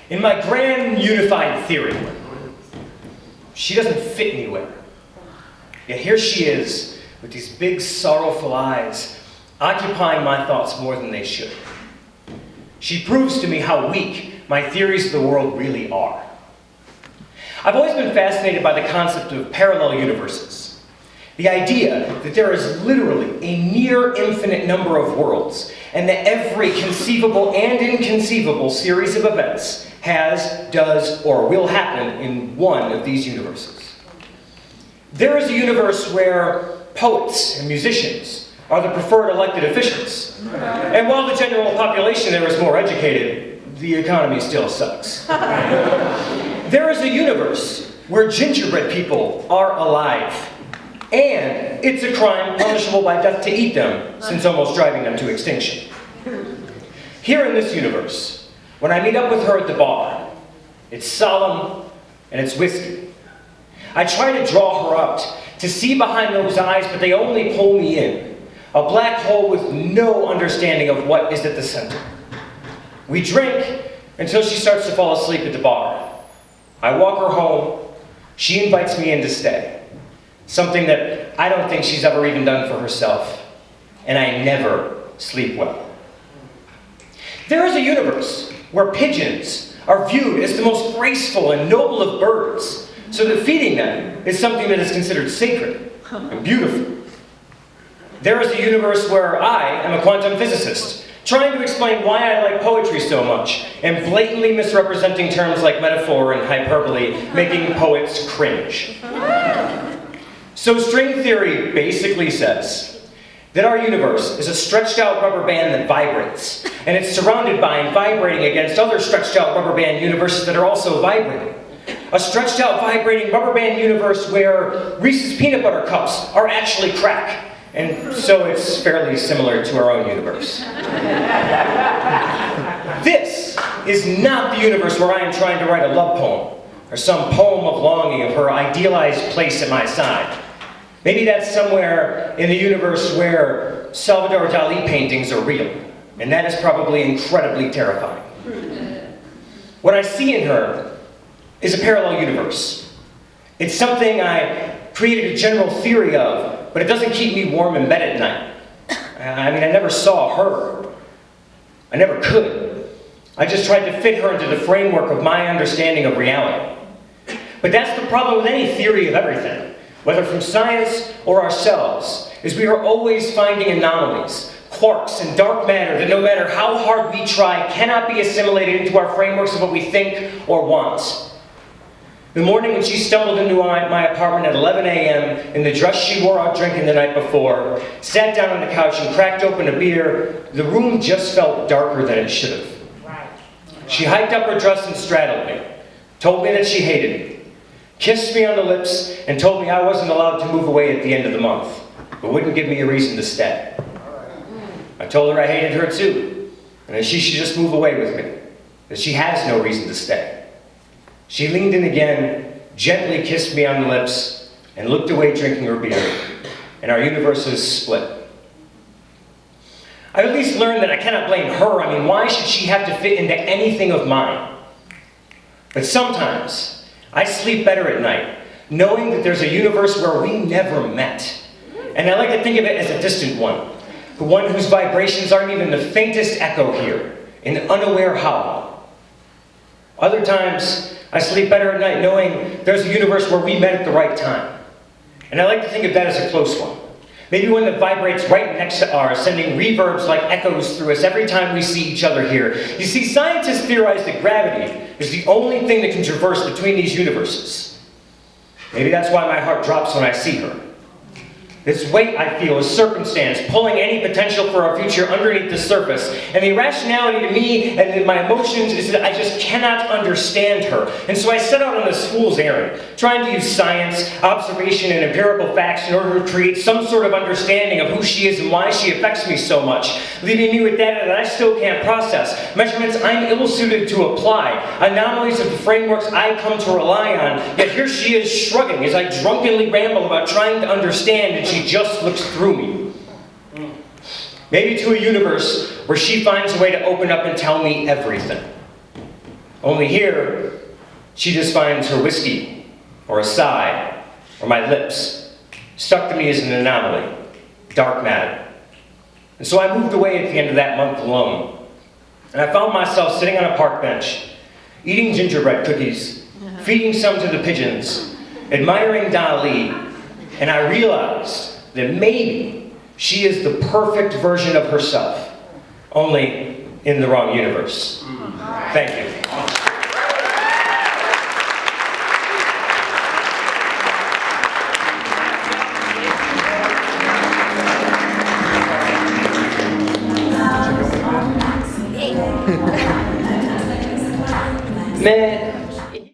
In my grand unified theory, she doesn't fit anywhere. Yet here she is, with these big sorrowful eyes, occupying my thoughts more than they should. She proves to me how weak my theories of the world really are. I've always been fascinated by the concept of parallel universes. The idea that there is literally a near infinite number of worlds, and that every conceivable and inconceivable series of events has, does, or will happen in one of these universes. There is a universe where poets and musicians are the preferred elected officials. And while the general population there is more educated, the economy still sucks. There is a universe where gingerbread people are alive. And it's a crime punishable by death to eat them, since almost driving them to extinction. Here in this universe, when I meet up with her at the bar, it's solemn and it's whiskey. I try to draw her out, to see behind those eyes, but they only pull me in. A black hole with no understanding of what is at the center. We drink until she starts to fall asleep at the bar. I walk her home. She invites me in to stay. Something that I don't think she's ever even done for herself. And I never sleep well. There is a universe where pigeons are viewed as the most graceful and noble of birds, so that feeding them is something that is considered sacred and beautiful. There is a universe where I am a quantum physicist, trying to explain why I like poetry so much, and blatantly misrepresenting terms like metaphor and hyperbole, making poets cringe. So string theory basically says that our universe is a stretched out rubber band that vibrates, and it's surrounded by and vibrating against other stretched out rubber band universes that are also vibrating. A stretched out vibrating rubber band universe where Reese's peanut butter cups are actually crack. And so it's fairly similar to our own universe. This is not the universe where I am trying to write a love poem, or some poem of longing of her idealized place at my side. Maybe that's somewhere in the universe where Salvador Dali paintings are real, and that is probably incredibly terrifying. What I see in her is a parallel universe. It's something I created a general theory of, but it doesn't keep me warm in bed at night. I mean, I never saw her. I never could. I just tried to fit her into the framework of my understanding of reality. But that's the problem with any theory of everything, whether from science or ourselves, is we are always finding anomalies, quarks and dark matter that no matter how hard we try cannot be assimilated into our frameworks of what we think or want. The morning when she stumbled into my apartment at 11 a.m. in the dress she wore out drinking the night before, sat down on the couch and cracked open a beer, the room just felt darker than it should have. She hiked up her dress and straddled me, told me that she hated me, kissed me on the lips, and told me I wasn't allowed to move away at the end of the month, but wouldn't give me a reason to stay. I told her I hated her too, and that she should just move away with me, that she has no reason to stay. She leaned in again, gently kissed me on the lips, and looked away drinking her beer, and our universes split. I've at least learned that I cannot blame her. I mean, why should she have to fit into anything of mine? But sometimes, I sleep better at night, knowing that there's a universe where we never met. And I like to think of it as a distant one, the one whose vibrations aren't even the faintest echo here, an unaware howl. Other times, I sleep better at night knowing there's a universe where we met at the right time. And I like to think of that as a close one. Maybe one that vibrates right next to ours, sending reverbs like echoes through us every time we see each other here. You see, scientists theorize that gravity is the only thing that can traverse between these universes. Maybe that's why my heart drops when I see her. This weight I feel is circumstance, pulling any potential for our future underneath the surface. And the irrationality to me and in my emotions is that I just cannot understand her. And so I set out on this fool's errand, trying to use science, observation, and empirical facts in order to create some sort of understanding of who she is and why she affects me so much, leaving me with data that I still can't process, measurements I'm ill-suited to apply, anomalies of the frameworks I come to rely on, yet here she is shrugging as I drunkenly ramble about trying to understand, and she just looks through me. Maybe to a universe where she finds a way to open up and tell me everything. Only here, she just finds her whiskey, or a sigh, or my lips, stuck to me as an anomaly, dark matter. And so I moved away at the end of that month alone. And I found myself sitting on a park bench, eating gingerbread cookies, feeding some to the pigeons, admiring Dali, and I realized that maybe she is the perfect version of herself, only in the wrong universe. Thank you. Mais